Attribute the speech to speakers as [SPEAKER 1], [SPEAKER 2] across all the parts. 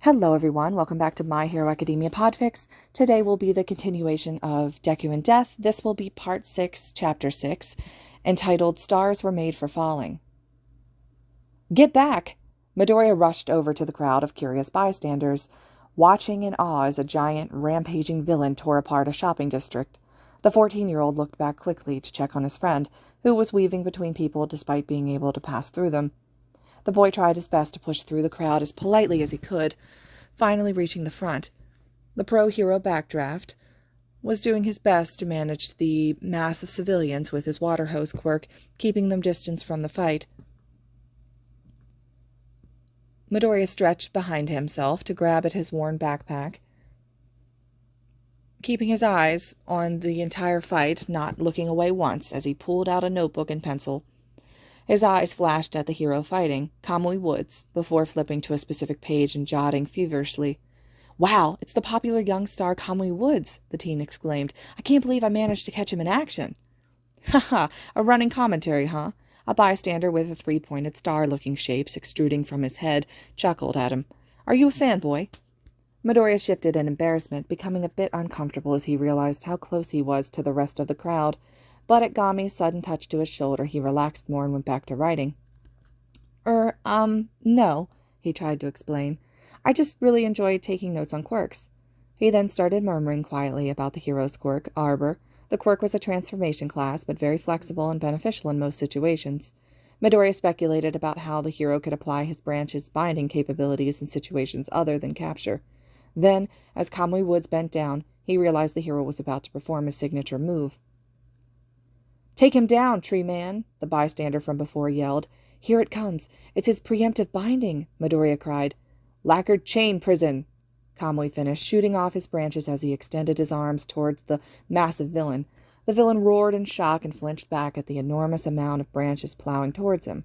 [SPEAKER 1] Hello everyone, welcome back to My Hero Academia Podfic. Today will be the continuation of Deku and Death. This will be part 6, chapter 6, entitled Stars Were Made for Falling. Get back! Midoriya rushed over to the crowd of curious bystanders, watching in awe as a giant, rampaging villain tore apart a shopping district. The 14-year-old looked back quickly to check on his friend, who was weaving between people despite being able to pass through them. The boy tried his best to push through the crowd as politely as he could, finally reaching the front. The pro-hero Backdraft was doing his best to manage the mass of civilians with his water hose quirk, keeping them distanced from the fight. Midoriya stretched behind himself to grab at his worn backpack, keeping his eyes on the entire fight, not looking away once as he pulled out a notebook and pencil. His eyes flashed at the hero fighting, Kamui Woods, before flipping to a specific page and jotting feverishly. "Wow, it's the popular young star Kamui Woods," the teen exclaimed. "I can't believe I managed to catch him in action." "Haha, a running commentary, huh?" A bystander with a three-pointed star-looking shapes extruding from his head chuckled at him. "Are you a fanboy?" Midoriya shifted in embarrassment, becoming a bit uncomfortable as he realized how close he was to the rest of the crowd. But at Gami's sudden touch to his shoulder, he relaxed more and went back to writing. No, he tried to explain. "I just really enjoyed taking notes on quirks." He then started murmuring quietly about the hero's quirk, Arbor. The quirk was a transformation class, but very flexible and beneficial in most situations. Midoriya speculated about how the hero could apply his branch's binding capabilities in situations other than capture. Then, as Kamui Woods bent down, he realized the hero was about to perform his signature move. "Take him down, Tree Man!" the bystander from before yelled. "Here it comes. It's his preemptive binding," Midoriya cried. "Lacquered chain prison," Kamui finished, shooting off his branches as he extended his arms towards the massive villain. The villain roared in shock and flinched back at the enormous amount of branches plowing towards him.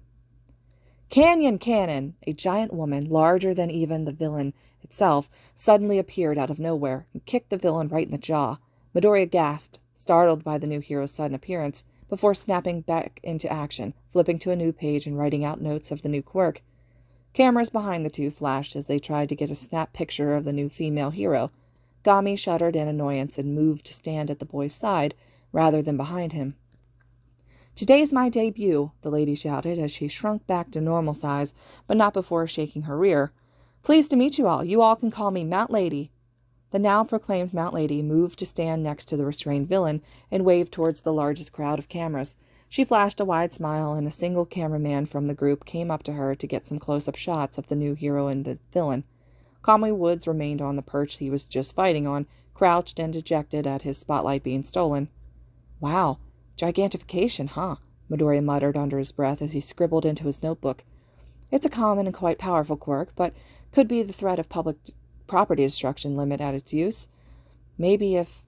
[SPEAKER 1] "Canyon Cannon!" A giant woman, larger than even the villain itself, suddenly appeared out of nowhere and kicked the villain right in the jaw. Midoriya gasped, startled by the new hero's sudden appearance, before snapping back into action, flipping to a new page and writing out notes of the new quirk. Cameras behind the two flashed as they tried to get a snap picture of the new female hero. Gami shuddered in annoyance and moved to stand at the boy's side rather than behind him. "Today's my debut," the lady shouted as she shrunk back to normal size, but not before shaking her rear. "Pleased to meet you all. You all can call me Mount Lady." The now proclaimed Mount Lady moved to stand next to the restrained villain and waved towards the largest crowd of cameras. She flashed a wide smile, and a single cameraman from the group came up to her to get some close-up shots of the new hero and the villain. Kamui Woods remained on the perch he was just fighting on, crouched and dejected at his spotlight being stolen. "Wow, gigantification, huh?" Midoriya muttered under his breath as he scribbled into his notebook. "It's a common and quite powerful quirk, but could be the threat of public property destruction limit at its use. Maybe if...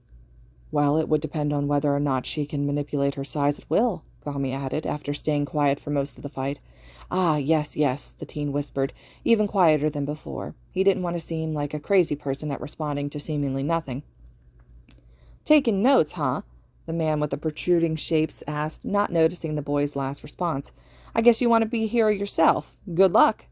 [SPEAKER 1] Well, it would depend on whether or not she can manipulate her size at will," Gami added, after staying quiet for most of the fight. "Ah, yes, the teen whispered, even quieter than before. He didn't want to seem like a crazy person at responding to seemingly nothing. "Taking notes, huh?" the man with the protruding shapes asked, not noticing the boy's last response. "I guess you want to be a hero yourself. Good luck."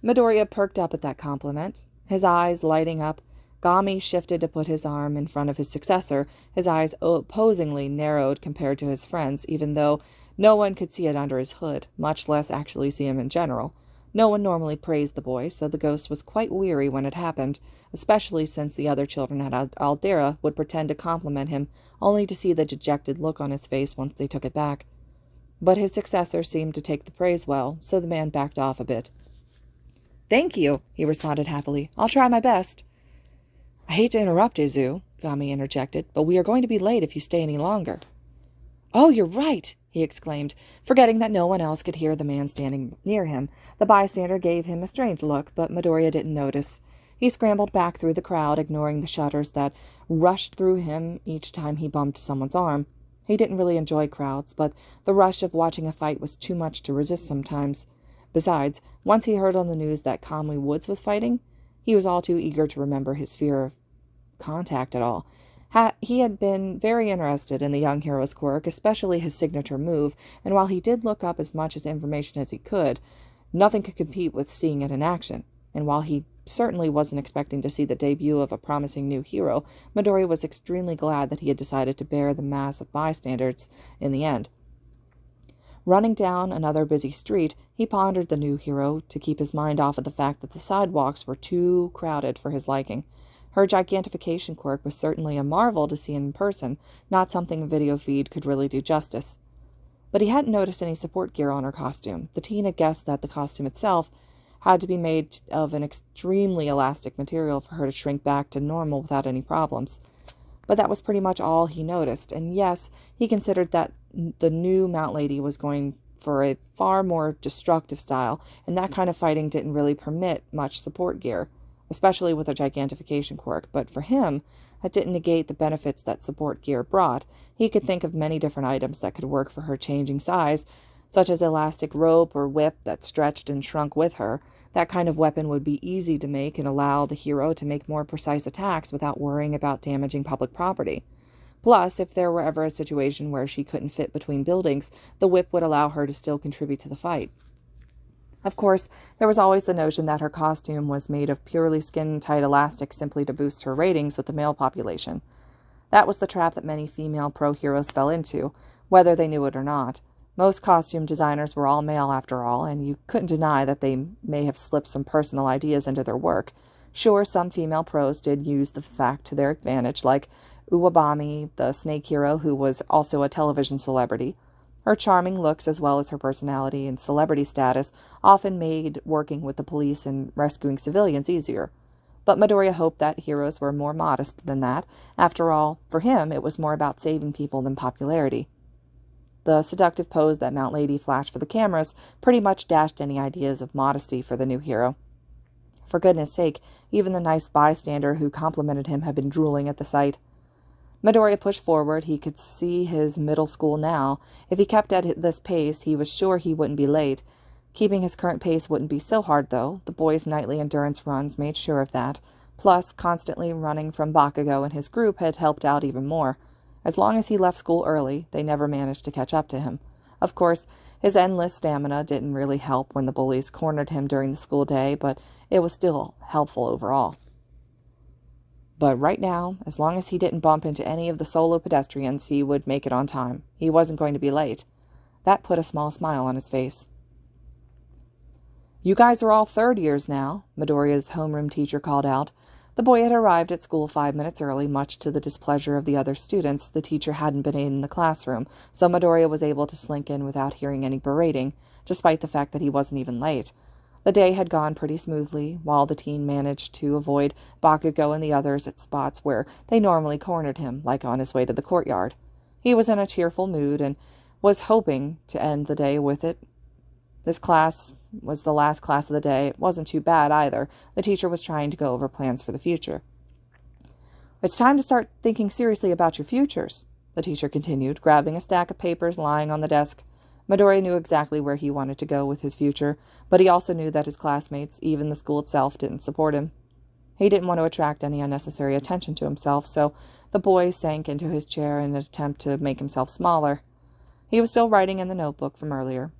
[SPEAKER 1] Midoriya perked up at that compliment. His eyes lighting up, Gami shifted to put his arm in front of his successor, his eyes opposingly narrowed compared to his friend's, even though no one could see it under his hood, much less actually see him in general. No one normally praised the boy, so the ghost was quite weary when it happened, especially since the other children at Aldera would pretend to compliment him, only to see the dejected look on his face once they took it back. But his successor seemed to take the praise well, so the man backed off a bit. "Thank you," he responded happily. "I'll try my best." "I hate to interrupt, Izu," Gami interjected, "but we are going to be late if you stay any longer." "Oh, you're right," he exclaimed, forgetting that no one else could hear the man standing near him. The bystander gave him a strange look, but Midoriya didn't notice. He scrambled back through the crowd, ignoring the shudders that rushed through him each time he bumped someone's arm. He didn't really enjoy crowds, but the rush of watching a fight was too much to resist sometimes. Besides, once he heard on the news that Kamui Woods was fighting, he was all too eager to remember his fear of contact at all. He had been very interested in the young hero's quirk, especially his signature move, and while he did look up as much information as he could, nothing could compete with seeing it in action. And while he certainly wasn't expecting to see the debut of a promising new hero, Midori was extremely glad that he had decided to bear the mass of bystanders in the end. Running down another busy street, he pondered the new hero to keep his mind off of the fact that the sidewalks were too crowded for his liking. Her gigantification quirk was certainly a marvel to see in person, not something a video feed could really do justice. But he hadn't noticed any support gear on her costume. The teen had guessed that the costume itself had to be made of an extremely elastic material for her to shrink back to normal without any problems. But that was pretty much all he noticed, and yes, he considered that the new Mount Lady was going for a far more destructive style, and that kind of fighting didn't really permit much support gear, especially with a gigantification quirk. But for him, that didn't negate the benefits that support gear brought. He could think of many different items that could work for her changing size, such as elastic rope or whip that stretched and shrunk with her. That kind of weapon would be easy to make and allow the hero to make more precise attacks without worrying about damaging public property. Plus, if there were ever a situation where she couldn't fit between buildings, the whip would allow her to still contribute to the fight. Of course, there was always the notion that her costume was made of purely skin-tight elastic simply to boost her ratings with the male population. That was the trap that many female pro-heroes fell into, whether they knew it or not. Most costume designers were all male after all, and you couldn't deny that they may have slipped some personal ideas into their work. Sure, some female pros did use the fact to their advantage, like Uwabami, the snake hero who was also a television celebrity. Her charming looks, as well as her personality and celebrity status, often made working with the police and rescuing civilians easier. But Midoriya hoped that heroes were more modest than that. After all, for him, it was more about saving people than popularity. The seductive pose that Mount Lady flashed for the cameras pretty much dashed any ideas of modesty for the new hero. For goodness sake, even the nice bystander who complimented him had been drooling at the sight. Midoriya pushed forward. He could see his middle school now. If he kept at this pace, he was sure he wouldn't be late. Keeping his current pace wouldn't be so hard, though. The boys' nightly endurance runs made sure of that. Plus, constantly running from Bakugo and his group had helped out even more. As long as he left school early, they never managed to catch up to him. Of course, his endless stamina didn't really help when the bullies cornered him during the school day, but it was still helpful overall. But right now, as long as he didn't bump into any of the solo pedestrians, he would make it on time. He wasn't going to be late. That put a small smile on his face. "You guys are all third years now," Midoriya's homeroom teacher called out. The boy had arrived at school 5 minutes early, much to the displeasure of the other students. The teacher hadn't been in the classroom, so Midoriya was able to slink in without hearing any berating, despite the fact that he wasn't even late. The day had gone pretty smoothly, while the teen managed to avoid Bakugo and the others at spots where they normally cornered him, like on his way to the courtyard. He was in a cheerful mood and was hoping to end the day with it. This class was the last class of the day. It wasn't too bad either. The teacher was trying to go over plans for the future. "It's time to start thinking seriously about your futures," the teacher continued, grabbing a stack of papers lying on the desk. Midoriya knew exactly where he wanted to go with his future, but he also knew that his classmates, even the school itself, didn't support him. He didn't want to attract any unnecessary attention to himself, so the boy sank into his chair in an attempt to make himself smaller. He was still writing in the notebook from earlier.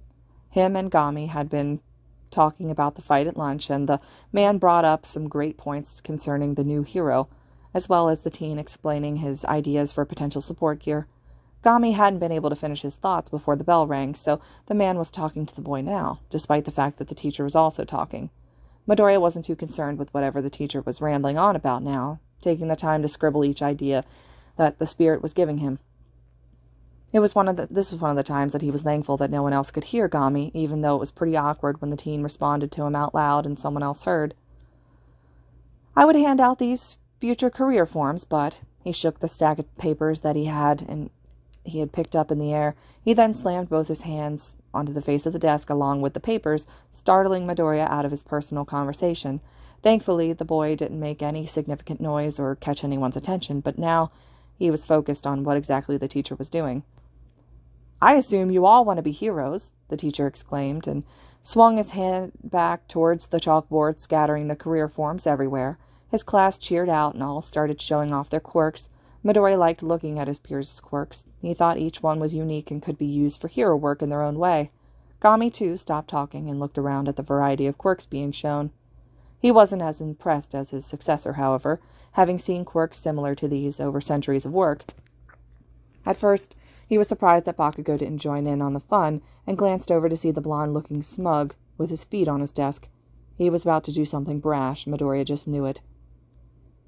[SPEAKER 1] Him and Gami had been talking about the fight at lunch, and the man brought up some great points concerning the new hero, as well as the teen explaining his ideas for potential support gear. Gami hadn't been able to finish his thoughts before the bell rang, so the man was talking to the boy now, despite the fact that the teacher was also talking. Midoriya wasn't too concerned with whatever the teacher was rambling on about now, taking the time to scribble each idea that the spirit was giving him. This was one of the times that he was thankful that no one else could hear Gami, even though it was pretty awkward when the teen responded to him out loud and someone else heard. "I would hand out these future career forms, but..." He shook the stack of papers that he had picked up in the air. He then slammed both his hands onto the face of the desk along with the papers, startling Midoriya out of his personal conversation. Thankfully, the boy didn't make any significant noise or catch anyone's attention, but now he was focused on what exactly the teacher was doing. "I assume you all want to be heroes," the teacher exclaimed, and swung his hand back towards the chalkboard, scattering the career forms everywhere. His class cheered out, and all started showing off their quirks. Midoriya liked looking at his peers' quirks. He thought each one was unique and could be used for hero work in their own way. Gami, too, stopped talking and looked around at the variety of quirks being shown. He wasn't as impressed as his successor, however, having seen quirks similar to these over centuries of work. At first, he was surprised that Bakugo didn't join in on the fun and glanced over to see the blonde looking smug with his feet on his desk. He was about to do something brash. Midoriya just knew it.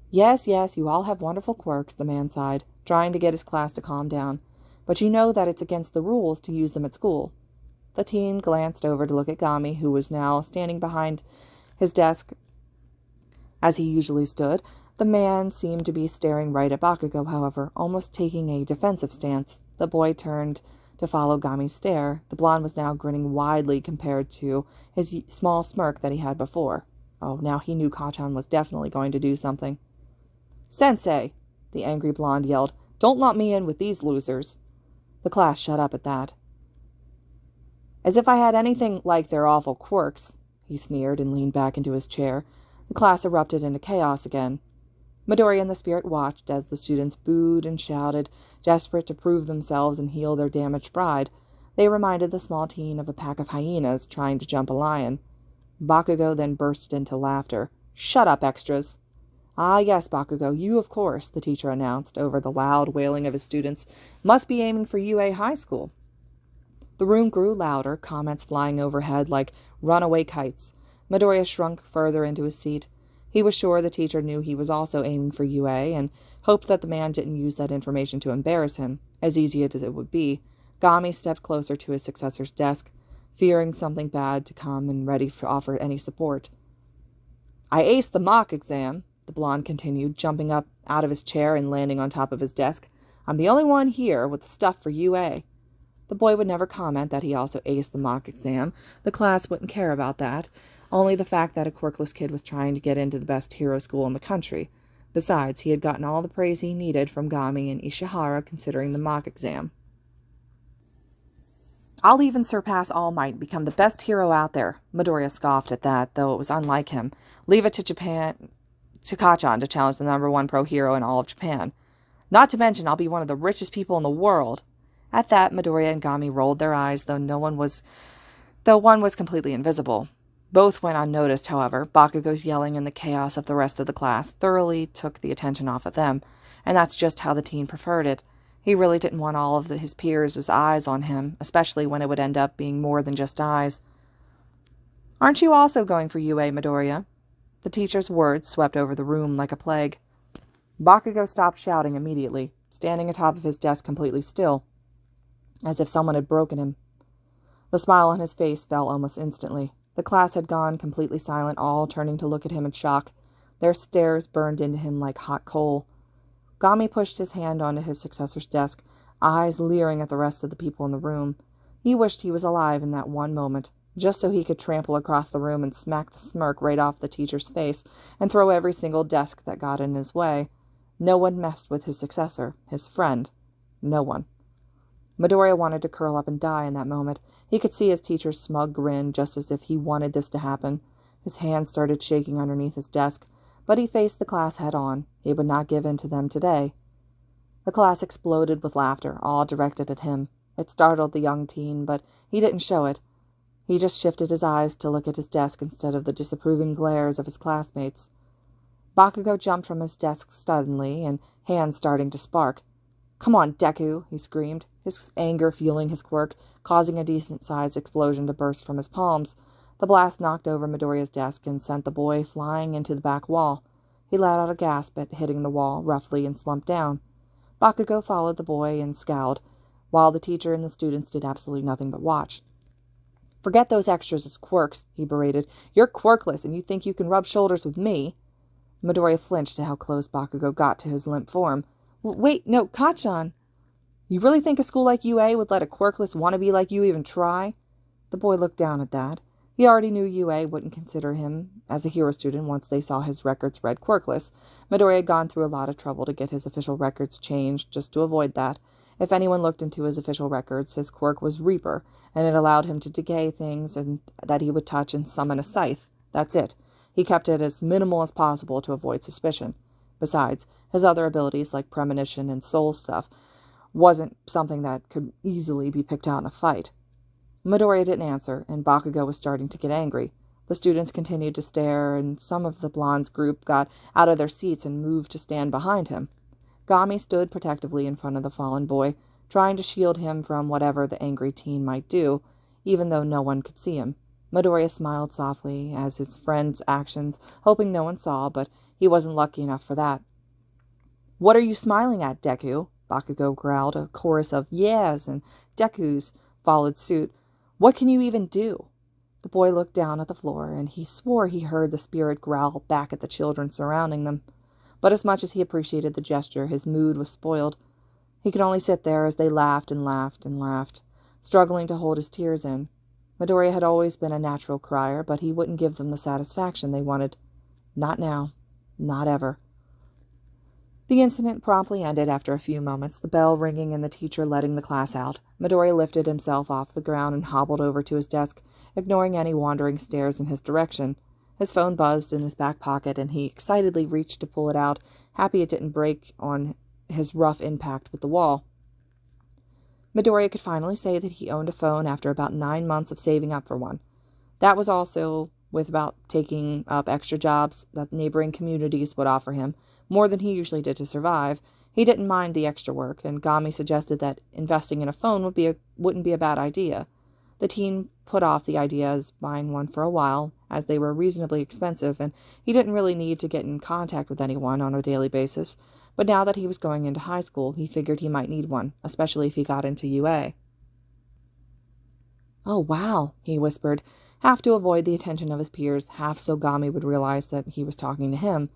[SPEAKER 1] Yes, you all have wonderful quirks, the man sighed, trying to get his class to calm down. But you know that it's against the rules to use them at school. The teen glanced over to look at Gami, who was now standing behind his desk as he usually stood. The man seemed to be staring right at Bakugo, however, almost taking a defensive stance. The boy turned to follow Gami's stare. The blonde was now grinning widely compared to his small smirk that he had before. Oh, now he knew Kacchan was definitely going to do something. Sensei, the angry blonde yelled, don't lump me in with these losers. The class shut up at that. As if I had anything like their awful quirks, he sneered and leaned back into his chair. The class erupted into chaos again. Midoriya and the spirit watched as the students booed and shouted, desperate to prove themselves and heal their damaged bride. They reminded the small teen of a pack of hyenas trying to jump a lion. Bakugo then burst into laughter. Shut up, extras. Ah, yes, Bakugo, you, of course, the teacher announced over the loud wailing of his students, must be aiming for UA High School. The room grew louder, comments flying overhead like runaway kites. Midoriya shrunk further into his seat. He was sure the teacher knew he was also aiming for UA and hoped that the man didn't use that information to embarrass him, as easy as it would be. Gami stepped closer to his successor's desk, fearing something bad to come and ready to offer any support. I aced the mock exam, the blonde continued, jumping up out of his chair and landing on top of his desk. I'm the only one here with the stuff for UA. The boy would never comment that he also aced the mock exam. The class wouldn't care about that. Only the fact that a quirkless kid was trying to get into the best hero school in the country. Besides, he had gotten all the praise he needed from Gami and Ishihara considering the mock exam. I'll even surpass All Might and become the best hero out there. Midoriya scoffed at that, though it was unlike him. Leave it to Kacchan to challenge the #1 pro hero in all of Japan. Not to mention I'll be one of the richest people in the world. At that, Midoriya and Gami rolled their eyes, though one was completely invisible. Both went unnoticed, however. Bakugo's yelling and the chaos of the rest of the class thoroughly took the attention off of them, and that's just how the teen preferred it. He really didn't want all of his peers' eyes on him, especially when it would end up being more than just eyes. Aren't you also going for UA, Midoriya? The teacher's words swept over the room like a plague. Bakugo stopped shouting immediately, standing atop of his desk completely still, as if someone had broken him. The smile on his face fell almost instantly. The class had gone completely silent, all turning to look at him in shock. Their stares burned into him like hot coal. Gami pushed his hand onto his successor's desk, eyes leering at the rest of the people in the room. He wished he was alive in that one moment, just so he could trample across the room and smack the smirk right off the teacher's face and throw every single desk that got in his way. No one messed with his successor, his friend. No one. Midoriya wanted to curl up and die in that moment. He could see his teacher's smug grin, just as if he wanted this to happen. His hands started shaking underneath his desk, but he faced the class head-on. He would not give in to them today. The class exploded with laughter, all directed at him. It startled the young teen, but he didn't show it. He just shifted his eyes to look at his desk instead of the disapproving glares of his classmates. Bakugo jumped from his desk suddenly, and hands starting to spark. Come on, Deku, he screamed, his anger fueling his quirk, causing a decent-sized explosion to burst from his palms. The blast knocked over Midoriya's desk and sent the boy flying into the back wall. He let out a gasp at hitting the wall roughly and slumped down. Bakugo followed the boy and scowled, while the teacher and the students did absolutely nothing but watch. Forget those extras as quirks, he berated. You're quirkless, and you think you can rub shoulders with me? Midoriya flinched at how close Bakugo got to his limp form. Wait, no, Kacchan. You really think a school like UA would let a quirkless wannabe like you even try? The boy looked down at that. He already knew UA wouldn't consider him as a hero student once they saw his records read quirkless. Midoriya had gone through a lot of trouble to get his official records changed just to avoid that. If anyone looked into his official records, his quirk was Reaper, and it allowed him to decay things and that he would touch and summon a scythe. That's it. He kept it as minimal as possible to avoid suspicion. Besides, his other abilities like premonition and soul stuff wasn't something that could easily be picked out in a fight. Midoriya didn't answer, and Bakugo was starting to get angry. The students continued to stare, and some of the blonde's group got out of their seats and moved to stand behind him. Gami stood protectively in front of the fallen boy, trying to shield him from whatever the angry teen might do, even though no one could see him. Midoriya smiled softly at his friend's actions, hoping no one saw, but he wasn't lucky enough for that. "What are you smiling at, Deku?" Bakugo growled. A chorus of yeahs and Dekus followed suit. "What can you even do?" The boy looked down at the floor, and he swore he heard the spirit growl back at the children surrounding them. But as much as he appreciated the gesture, his mood was spoiled. He could only sit there as they laughed and laughed and laughed, struggling to hold his tears in. Midoriya had always been a natural crier, but he wouldn't give them the satisfaction they wanted. Not now. Not ever. The incident promptly ended after a few moments, the bell ringing and the teacher letting the class out. Midoriya lifted himself off the ground and hobbled over to his desk, ignoring any wandering stares in his direction. His phone buzzed in his back pocket, and he excitedly reached to pull it out, happy it didn't break on his rough impact with the wall. Midoriya could finally say that he owned a phone after about 9 months of saving up for one. That was also with about taking up extra jobs that neighboring communities would offer him, more than he usually did to survive. He didn't mind the extra work, and Gami suggested that investing in a phone wouldn't be a bad idea. The teen put off the idea as buying one for a while, as they were reasonably expensive, and he didn't really need to get in contact with anyone on a daily basis. But now that he was going into high school, he figured he might need one, especially if he got into UA. "Oh, wow," he whispered, half to avoid the attention of his peers, half so Gami would realize that he was talking to him.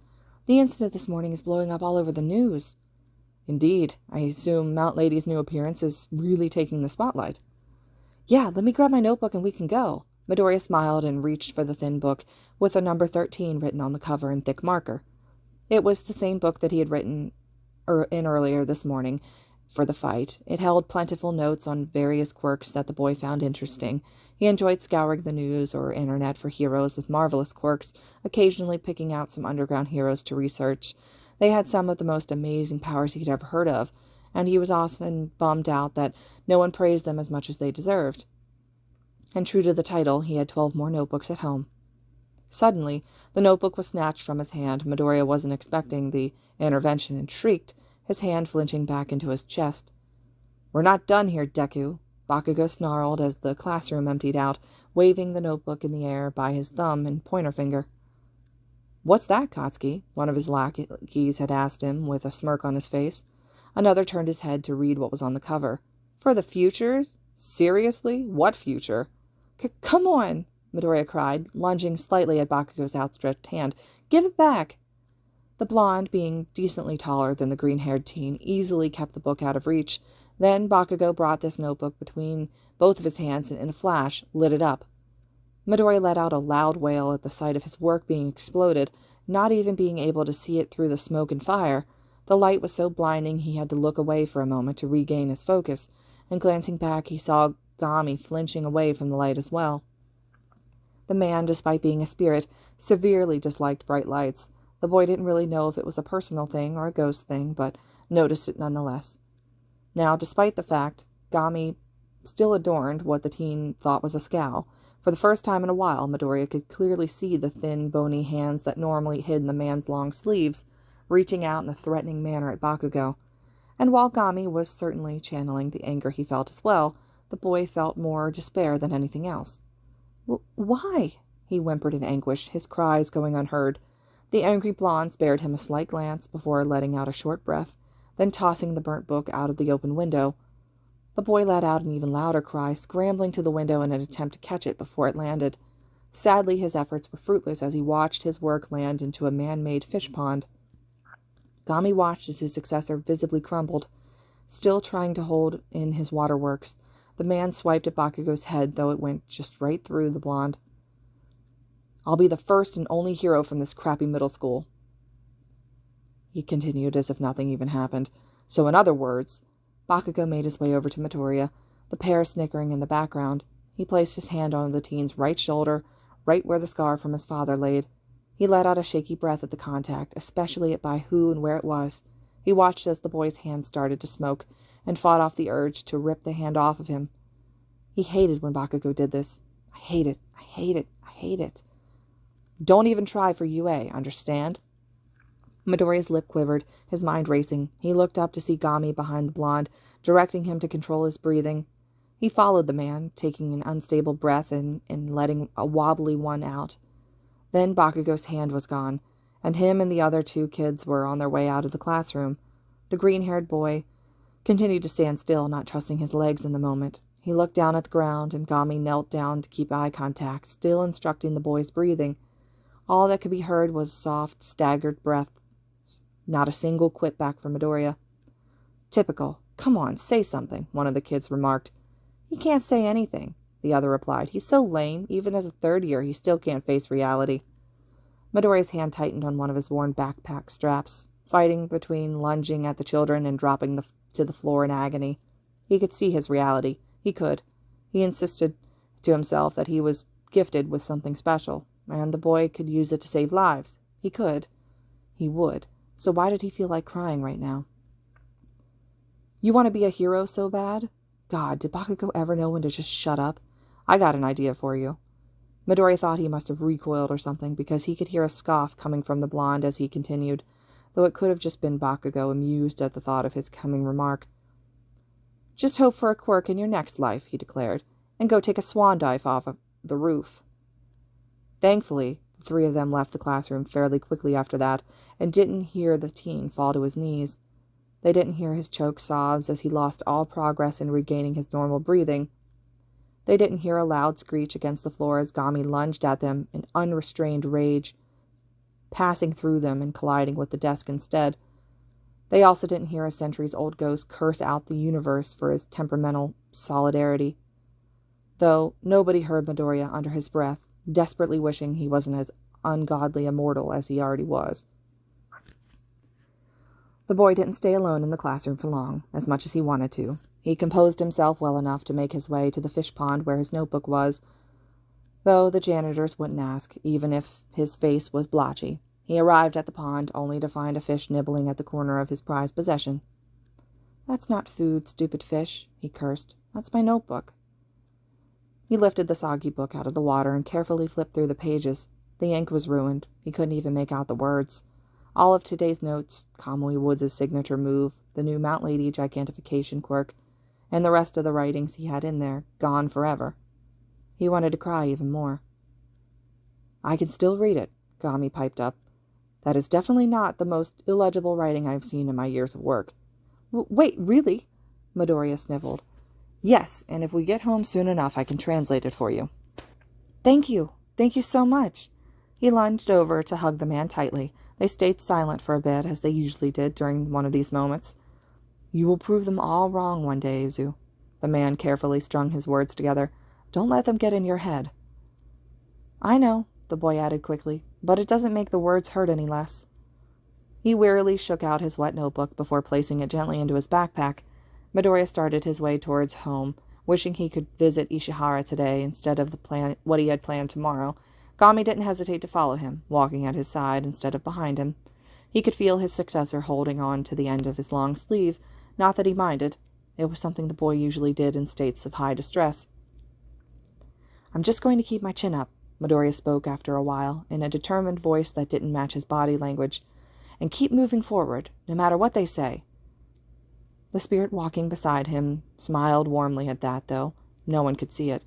[SPEAKER 1] "The incident this morning is blowing up all over the news." "Indeed. I assume Mount Lady's new appearance is really taking the spotlight." "Yeah, let me grab my notebook and we can go." Midoriya smiled and reached for the thin book with the number 13 written on the cover in thick marker. It was the same book that he had written in earlier this morning for the fight. It held plentiful notes on various quirks that the boy found interesting. He enjoyed scouring the news or internet for heroes with marvelous quirks, occasionally picking out some underground heroes to research. They had some of the most amazing powers he'd ever heard of, and he was often bummed out that no one praised them as much as they deserved. And true to the title, he had 12 more notebooks at home. Suddenly, the notebook was snatched from his hand. Midoriya wasn't expecting the intervention and shrieked, his hand flinching back into his chest. "We're not done here, Deku," Bakugo snarled as the classroom emptied out, waving the notebook in the air by his thumb and pointer finger. "What's that, Katsuki?" one of his lackeys had asked him with a smirk on his face. Another turned his head to read what was on the cover. "For the futures? Seriously? What future?" Come on!" Midoriya cried, lunging slightly at Bakugo's outstretched hand. "Give it back!" The blonde, being decently taller than the green-haired teen, easily kept the book out of reach. Then Bakugo brought this notebook between both of his hands and, in a flash, lit it up. Midoriya let out a loud wail at the sight of his work being exploded, not even being able to see it through the smoke and fire. The light was so blinding he had to look away for a moment to regain his focus, and glancing back he saw Gami flinching away from the light as well. The man, despite being a spirit, severely disliked bright lights. The boy didn't really know if it was a personal thing or a ghost thing, but noticed it nonetheless. Now, despite the fact, Gami still adorned what the teen thought was a scowl. For the first time in a while, Midoriya could clearly see the thin, bony hands that normally hid in the man's long sleeves, reaching out in a threatening manner at Bakugo. And while Gami was certainly channeling the anger he felt as well, the boy felt more despair than anything else. "Why?" he whimpered in anguish, his cries going unheard. The angry blonde spared him a slight glance before letting out a short breath, then tossing the burnt book out of the open window. The boy let out an even louder cry, scrambling to the window in an attempt to catch it before it landed. Sadly, his efforts were fruitless as he watched his work land into a man-made fish pond. Gami watched as his successor visibly crumbled. Still trying to hold in his waterworks, the man swiped at Bakugo's head, though it went just right through the blonde. "I'll be the first and only hero from this crappy middle school," he continued as if nothing even happened. "So in other words," Bakugo made his way over to Midoriya, the pair snickering in the background. He placed his hand on the teen's right shoulder, right where the scar from his father laid. He let out a shaky breath at the contact, especially by who and where it was. He watched as the boy's hand started to smoke, and fought off the urge to rip the hand off of him. He hated when Bakugo did this. "I hate it. I hate it. I hate it." Don't even try for UA, understand? Midoriya's lip quivered, his mind racing. He looked up to see Gami behind the blonde, directing him to control his breathing. He followed the man, taking an unstable breath and letting a wobbly one out. Then Bakugo's hand was gone, and him and the other two kids were on their way out of the classroom. The green-haired boy continued to stand still, not trusting his legs in the moment. He looked down at the ground, and Gami knelt down to keep eye contact, still instructing the boy's breathing. All that could be heard was soft, staggered breath. Not a single quip back from Midoriya. Typical. Come on, say something, one of the kids remarked. He can't say anything, the other replied. He's so lame, even as a third year, he still can't face reality. Midoriya's hand tightened on one of his worn backpack straps, fighting between lunging at the children and dropping to the floor in agony. He could see his reality. He could. He insisted to himself that he was gifted with something special, and the boy could use it to save lives. He could. He would. So why did he feel like crying right now? You want to be a hero so bad? God, did Bakugo ever know when to just shut up? I got an idea for you. Midoriya thought he must have recoiled or something, because he could hear a scoff coming from the blonde as he continued, though it could have just been Bakugo, amused at the thought of his coming remark. Just hope for a quirk in your next life, he declared, and go take a swan dive off of the roof. Thankfully, the three of them left the classroom fairly quickly after that, and didn't hear the teen fall to his knees. They didn't hear his choked sobs as he lost all progress in regaining his normal breathing. They didn't hear a loud screech against the floor as Gami lunged at them in unrestrained rage, passing through them and colliding with the desk instead. They also didn't hear a centuries-old ghost curse out the universe for his temperamental solidarity. Though nobody heard Midoriya under his breath, desperately wishing he wasn't as ungodly a mortal as he already was. The boy didn't stay alone in the classroom for long, as much as he wanted to. He composed himself well enough to make his way to the fish pond where his notebook was, though the janitors wouldn't ask, even if his face was blotchy. He arrived at the pond only to find a fish nibbling at the corner of his prized possession. That's not food, stupid fish, he cursed. That's my notebook. He lifted the soggy book out of the water and carefully flipped through the pages. The ink was ruined. He couldn't even make out the words. All of today's notes, Kamui Woods' signature move, the new Mount Lady gigantification quirk, and the rest of the writings he had in there, gone forever. He wanted to cry even more. I can still read it, Gami piped up. That is definitely not the most illegible writing I've seen in my years of work. Wait, really? Midoriya sniveled. Yes, and if we get home soon enough, I can translate it for you. Thank you. Thank you so much. He lunged over to hug the man tightly. They stayed silent for a bit, as they usually did during one of these moments. You will prove them all wrong one day, Izu. The man carefully strung his words together. Don't let them get in your head. I know, the boy added quickly, but it doesn't make the words hurt any less. He wearily shook out his wet notebook before placing it gently into his backpack. Midoriya started his way towards home, wishing he could visit Ishihara today instead of what he had planned tomorrow. Gami didn't hesitate to follow him, walking at his side instead of behind him. He could feel his successor holding on to the end of his long sleeve, not that he minded. It was something the boy usually did in states of high distress. I'm just going to keep my chin up, Midoriya spoke after a while, in a determined voice that didn't match his body language, and keep moving forward, no matter what they say. The spirit walking beside him smiled warmly at that, though no one could see it.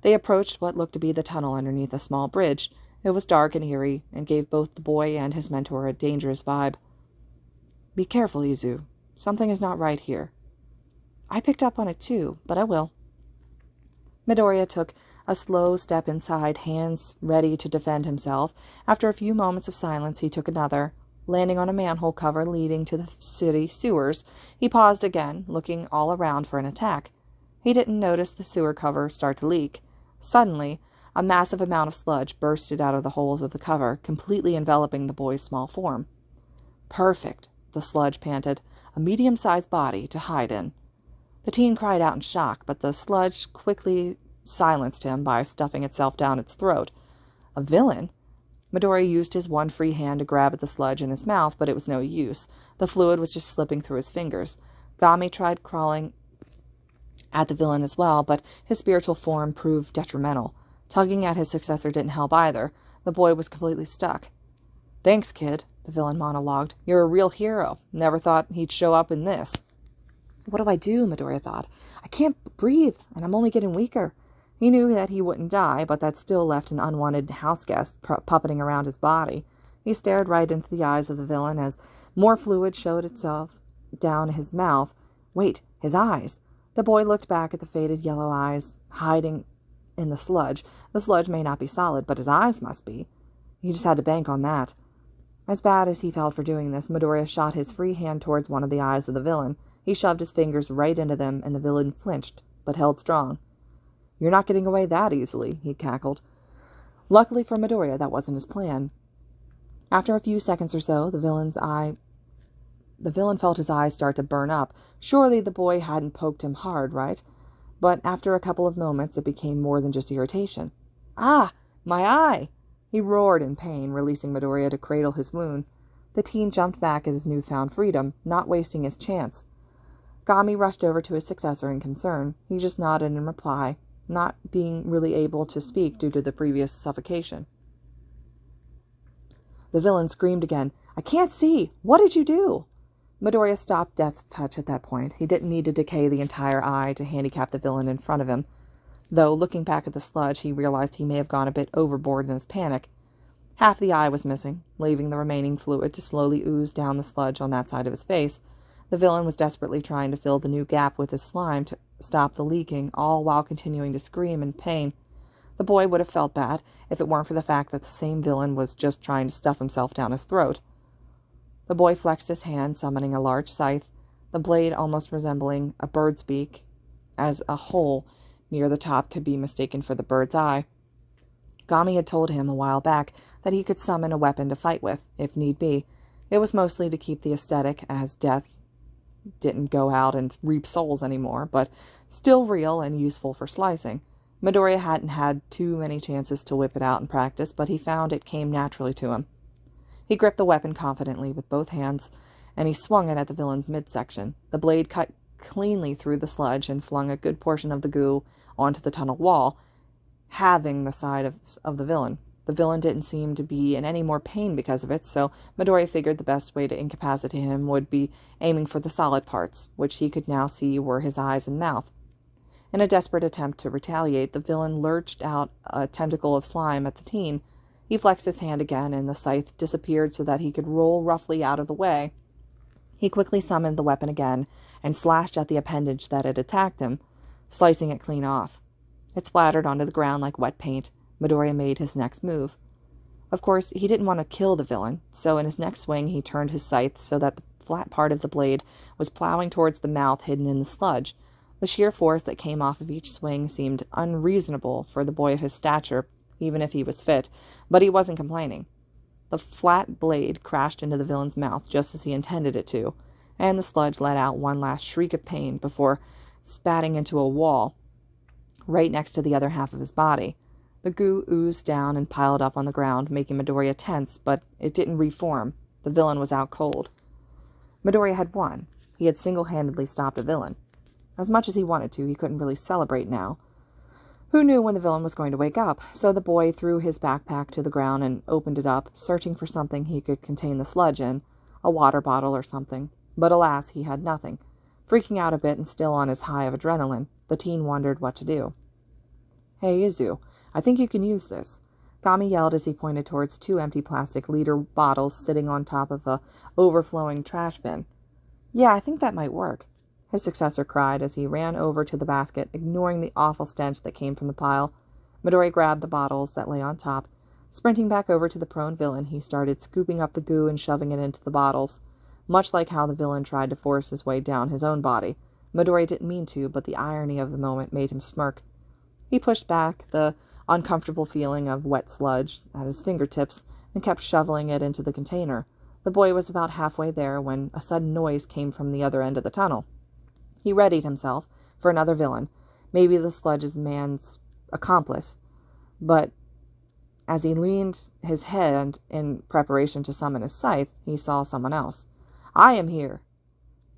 [SPEAKER 1] They approached what looked to be the tunnel underneath a small bridge. It was dark and eerie, and gave both the boy and his mentor a dangerous vibe. Be careful, Izu. Something is not right here. I picked up on it too, but I will. Midoriya took a slow step inside, hands ready to defend himself. After a few moments of silence, he took another. Landing on a manhole cover leading to the city sewers, he paused again, looking all around for an attack. He didn't notice the sewer cover start to leak. Suddenly, a massive amount of sludge bursted out of the holes of the cover, completely enveloping the boy's small form. Perfect, the sludge panted, a medium-sized body to hide in. The teen cried out in shock, but the sludge quickly silenced him by stuffing itself down its throat. A villain? Midoriya used his one free hand to grab at the sludge in his mouth, but it was no use. The fluid was just slipping through his fingers. Gami tried crawling at the villain as well, but his spiritual form proved detrimental. Tugging at his successor didn't help either. The boy was completely stuck. "Thanks, kid," the villain monologued. "You're a real hero. Never thought he'd show up in this." What do I do? Midoriya thought. I can't breathe, and I'm only getting weaker. He knew that he wouldn't die, but that still left an unwanted house guest puppeting around his body. He stared right into the eyes of the villain as more fluid showed itself down his mouth. Wait, his eyes. The boy looked back at the faded yellow eyes hiding in the sludge. The sludge may not be solid, but his eyes must be. He just had to bank on that. As bad as he felt for doing this, Midoriya shot his free hand towards one of the eyes of the villain. He shoved his fingers right into them, and the villain flinched, but held strong. "You're not getting away that easily," he cackled. Luckily for Midoriya, that wasn't his plan. After a few seconds or so, the villain felt his eyes start to burn up. Surely the boy hadn't poked him hard, right? But after a couple of moments, it became more than just irritation. "Ah, my eye!" He roared in pain, releasing Midoriya to cradle his wound. The teen jumped back at his newfound freedom, not wasting his chance. Gami rushed over to his successor in concern. He just nodded in reply, not being really able to speak due to the previous suffocation. The villain screamed again. "I can't see! What did you do?" Midoriya stopped Death's touch at that point. He didn't need to decay the entire eye to handicap the villain in front of him. Though, looking back at the sludge, he realized he may have gone a bit overboard in his panic. Half the eye was missing, leaving the remaining fluid to slowly ooze down the sludge on that side of his face. The villain was desperately trying to fill the new gap with his slime to stop the leaking, all while continuing to scream in pain. The boy would have felt bad if it weren't for the fact that the same villain was just trying to stuff himself down his throat. The boy flexed his hand, summoning a large scythe, the blade almost resembling a bird's beak, as a hole near the top could be mistaken for the bird's eye. Gami had told him a while back that he could summon a weapon to fight with, if need be. It was mostly to keep the aesthetic, as Death didn't go out and reap souls anymore, but still real and useful for slicing. Midoriya hadn't had too many chances to whip it out in practice, but he found it came naturally to him. He gripped the weapon confidently with both hands, and he swung it at the villain's midsection. The blade cut cleanly through the sludge and flung a good portion of the goo onto the tunnel wall, halving the side of the villain. The villain didn't seem to be in any more pain because of it, so Midoriya figured the best way to incapacitate him would be aiming for the solid parts, which he could now see were his eyes and mouth. In a desperate attempt to retaliate, the villain lurched out a tentacle of slime at the teen. He flexed his hand again, and the scythe disappeared so that he could roll roughly out of the way. He quickly summoned the weapon again and slashed at the appendage that had attacked him, slicing it clean off. It splattered onto the ground like wet paint. Midoriya made his next move. Of course, he didn't want to kill the villain, so in his next swing he turned his scythe so that the flat part of the blade was plowing towards the mouth hidden in the sludge. The sheer force that came off of each swing seemed unreasonable for the boy of his stature, even if he was fit, but he wasn't complaining. The flat blade crashed into the villain's mouth just as he intended it to, and the sludge let out one last shriek of pain before spatting into a wall right next to the other half of his body. The goo oozed down and piled up on the ground, making Midoriya tense, but it didn't reform. The villain was out cold. Midoriya had won. He had single-handedly stopped a villain. As much as he wanted to, he couldn't really celebrate now. Who knew when the villain was going to wake up? So the boy threw his backpack to the ground and opened it up, searching for something he could contain the sludge in, a water bottle or something. But alas, he had nothing. Freaking out a bit and still on his high of adrenaline, the teen wondered what to do. "Hey, Izu, I think you can use this," Gami yelled as he pointed towards 2 empty plastic liter bottles sitting on top of a overflowing trash bin. "Yeah, I think that might work," his successor cried as he ran over to the basket, ignoring the awful stench that came from the pile. Midoriya grabbed the bottles that lay on top. Sprinting back over to the prone villain, he started scooping up the goo and shoving it into the bottles, much like how the villain tried to force his way down his own body. Midoriya didn't mean to, but the irony of the moment made him smirk. He pushed back the uncomfortable feeling of wet sludge at his fingertips and kept shoveling it into the container. The boy was about halfway there when a sudden noise came from the other end of the tunnel. He readied himself for another villain, maybe the sludge's man's accomplice, but as he leaned his head in preparation to summon his scythe, he saw someone else. "I am here."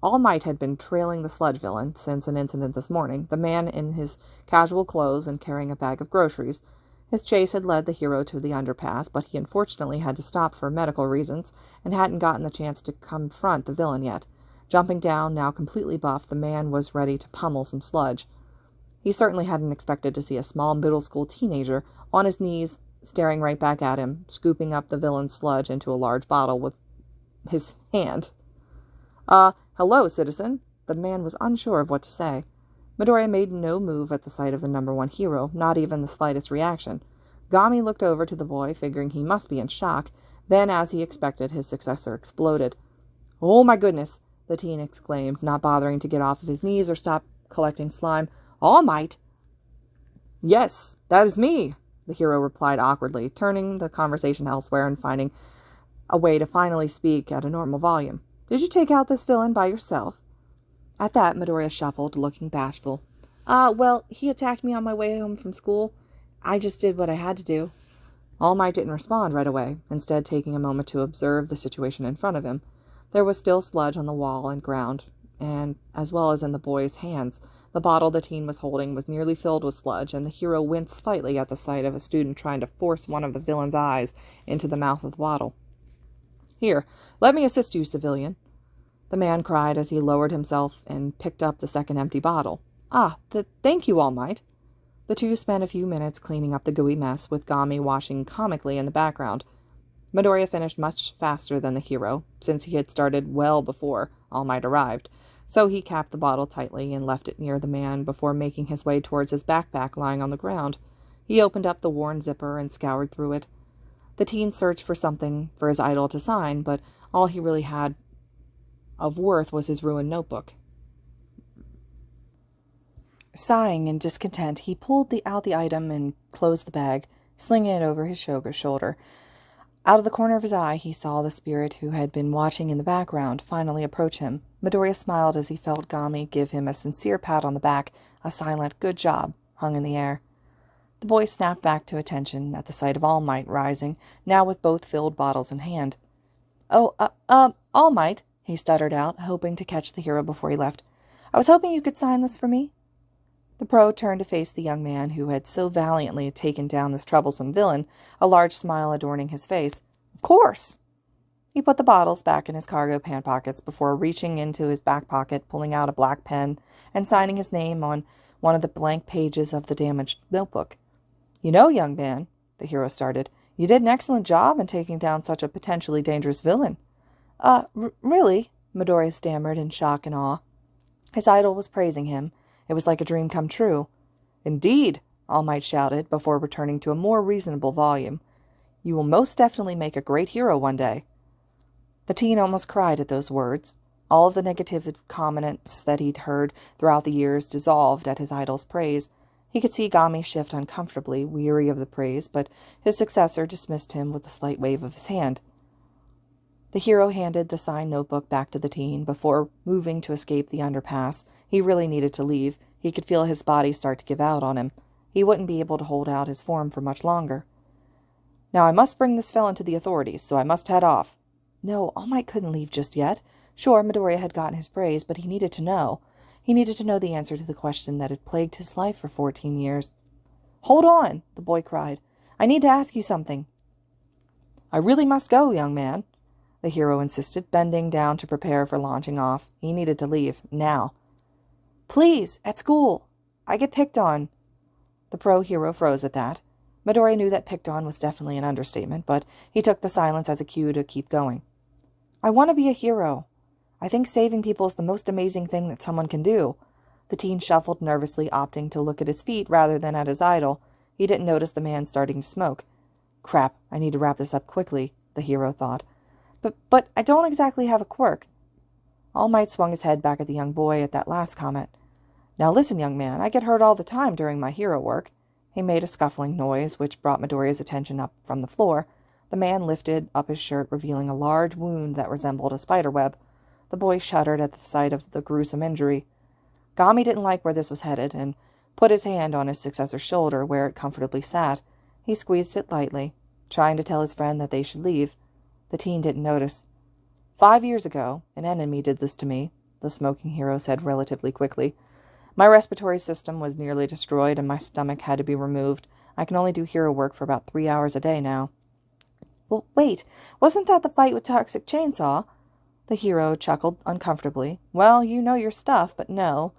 [SPEAKER 1] All Might had been trailing the sludge villain since an incident this morning. The man in his casual clothes and carrying a bag of groceries His chase had led the hero to the underpass, but he unfortunately had to stop for medical reasons and hadn't gotten the chance to confront the villain yet. Jumping down, now completely buffed, the man was ready to pummel some Sludge. He certainly hadn't expected to see a small middle school teenager on his knees, staring right back at him, scooping up the villain's Sludge into a large bottle with his hand. Hello, citizen." The man was unsure of what to say. Midoriya made no move at the sight of the number one hero, not even the slightest reaction. Gami looked over to the boy, figuring he must be in shock. Then, as he expected, his successor exploded. "Oh my goodness," the teen exclaimed, not bothering to get off of his knees or stop collecting slime. "All Might!" "Yes, that is me," the hero replied awkwardly, turning the conversation elsewhere and finding a way to finally speak at a normal volume. "Did you take out this villain by yourself?" At that, Midoriya shuffled, looking bashful. Well, he attacked me on my way home from school. I just did what I had to do." All Might didn't respond right away, instead taking a moment to observe the situation in front of him. There was still Sludge on the wall and ground, and as well as in the boy's hands. The bottle the teen was holding was nearly filled with Sludge, and the hero winced slightly at the sight of a student trying to force one of the villain's eyes into the mouth of the bottle. "Here, let me assist you, civilian," the man cried as he lowered himself and picked up the second empty bottle. Thank you, All Might." The two spent a few minutes cleaning up the gooey mess, with Gami washing comically in the background. Midoriya finished much faster than the hero, since he had started well before All Might arrived, so he capped the bottle tightly and left it near the man before making his way towards his backpack lying on the ground. He opened up the worn zipper and scoured through it. The teen searched for something for his idol to sign, but all he really had of worth was his ruined notebook. Sighing in discontent, he pulled out the item and closed the bag, slinging it over his shoulder. Out of the corner of his eye, he saw the spirit who had been watching in the background finally approach him. Midoriya smiled as he felt Gami give him a sincere pat on the back. A silent "good job" hung in the air. The boy snapped back to attention at the sight of All Might rising, now with both filled bottles in hand. All Might," he stuttered out, hoping to catch the hero before he left. "I was hoping you could sign this for me." The pro turned to face the young man who had so valiantly taken down this troublesome villain, a large smile adorning his face. "Of course." He put the bottles back in his cargo pant pockets before reaching into his back pocket, pulling out a black pen, and signing his name on one of the blank pages of the damaged notebook. "You know, young man," the hero started, "you did an excellent job in taking down such a potentially dangerous villain." Really?" Midoriya stammered in shock and awe. His idol was praising him. It was like a dream come true. "Indeed," All Might shouted, before returning to a more reasonable volume. "You will most definitely make a great hero one day." The teen almost cried at those words. All of the negative comments that he'd heard throughout the years dissolved at his idol's praise. He could see Gami shift uncomfortably, weary of the praise, but his successor dismissed him with a slight wave of his hand. The hero handed the signed notebook back to the teen before moving to escape the underpass. He really needed to leave. He could feel his body start to give out on him. He wouldn't be able to hold out his form for much longer. "Now I must bring this felon to the authorities, so I must head off." No, All Might couldn't leave just yet. Sure, Midoriya had gotten his praise, but he needed to know. He needed to know the answer to the question that had plagued his life for 14 years. "Hold on," the boy cried. "I need to ask you something." "I really must go, young man," the hero insisted, bending down to prepare for launching off. He needed to leave, now. "Please, at school. I get picked on." The pro-hero froze at that. Midoriya knew that picked on was definitely an understatement, but he took the silence as a cue to keep going. "I want to be a hero. I think saving people is the most amazing thing that someone can do." The teen shuffled nervously, opting to look at his feet rather than at his idol. He didn't notice the man starting to smoke. "Crap, I need to wrap this up quickly," the hero thought. But I don't exactly have a quirk." All Might swung his head back at the young boy at that last comment. "Now listen, young man, I get hurt all the time during my hero work." He made a scuffling noise, which brought Midoriya's attention up from the floor. The man lifted up his shirt, revealing a large wound that resembled a spider web. The boy shuddered at the sight of the gruesome injury. Gami didn't like where this was headed, and put his hand on his successor's shoulder where it comfortably sat. He squeezed it lightly, trying to tell his friend that they should leave. The teen didn't notice. 5 years ago, an enemy did this to me," the smoking hero said relatively quickly. "My respiratory system was nearly destroyed and my stomach had to be removed. I can only do hero work for about 3 hours a day now. Well, wait, wasn't that the fight with Toxic Chainsaw? The hero chuckled uncomfortably. Well, you know your stuff, but no.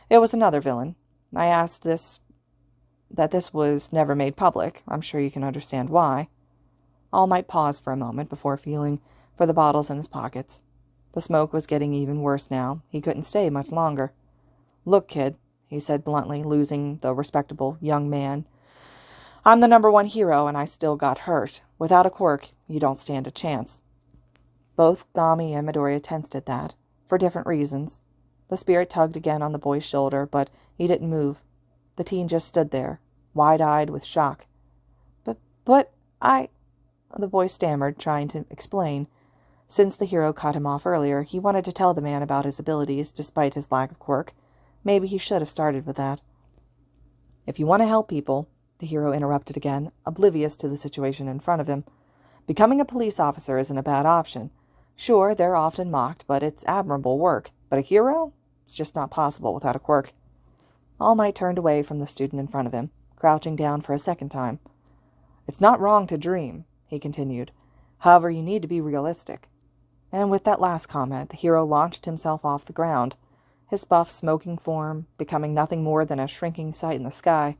[SPEAKER 1] It was another villain. I asked that this was never made public. I'm sure you can understand why. All Might paused for a moment before feeling for the bottles in his pockets. The smoke was getting even worse now. He couldn't stay much longer. Look, kid, he said bluntly, losing the respectable young man. I'm the #1 hero, and I still got hurt. Without a quirk, you don't stand a chance. Both Gami and Midoriya tensed at that, for different reasons. The spirit tugged again on the boy's shoulder, but he didn't move. The teen just stood there, wide-eyed with shock. But I... The boy stammered, trying to explain. Since the hero cut him off earlier, he wanted to tell the man about his abilities, despite his lack of quirk. Maybe he should have started with that. If you want to help people, the hero interrupted again, oblivious to the situation in front of him, becoming a police officer isn't a bad option. Sure, they're often mocked, but it's admirable work. But a hero? It's just not possible without a quirk. All Might turned away from the student in front of him, crouching down for a second time. It's not wrong to dream, he continued. However, you need to be realistic. And with that last comment, the hero launched himself off the ground, his buff, smoking form becoming nothing more than a shrinking sight in the sky.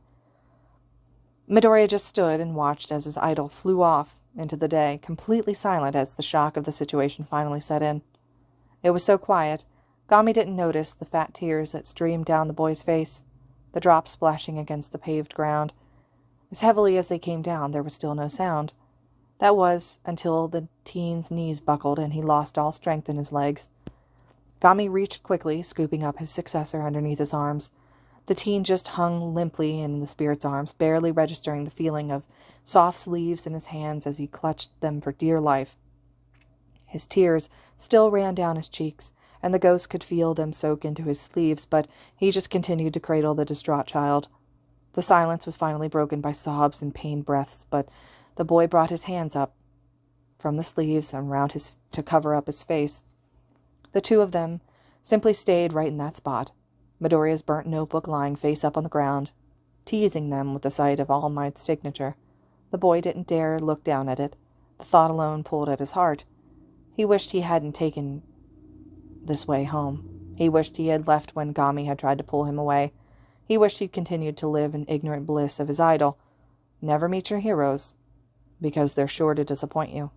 [SPEAKER 1] Midoriya just stood and watched as his idol flew off into the day, completely silent as the shock of the situation finally set in. It was so quiet, Gami didn't notice the fat tears that streamed down the boy's face, the drops splashing against the paved ground. As heavily as they came down, there was still no sound. That was until the teen's knees buckled and he lost all strength in his legs. Gami reached quickly, scooping up his successor underneath his arms. The teen just hung limply in the spirit's arms, barely registering the feeling of soft sleeves in his hands as he clutched them for dear life. His tears still ran down his cheeks, and the ghost could feel them soak into his sleeves, but he just continued to cradle the distraught child. The silence was finally broken by sobs and pained breaths, but the boy brought his hands up from the sleeves and round to cover up his face. The two of them simply stayed right in that spot, Midoriya's burnt notebook lying face up on the ground, teasing them with the sight of All Might's signature. The boy didn't dare look down at it. The thought alone pulled at his heart. He wished he hadn't taken this way home. He wished he had left when Gami had tried to pull him away. He wished he'd continued to live in ignorant bliss of his idol. Never meet your heroes, because they're sure to disappoint you.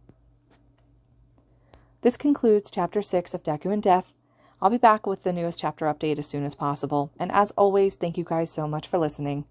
[SPEAKER 1] This concludes Chapter 6 of Deku and Death. I'll be back with the newest chapter update as soon as possible, and as always, thank you guys so much for listening.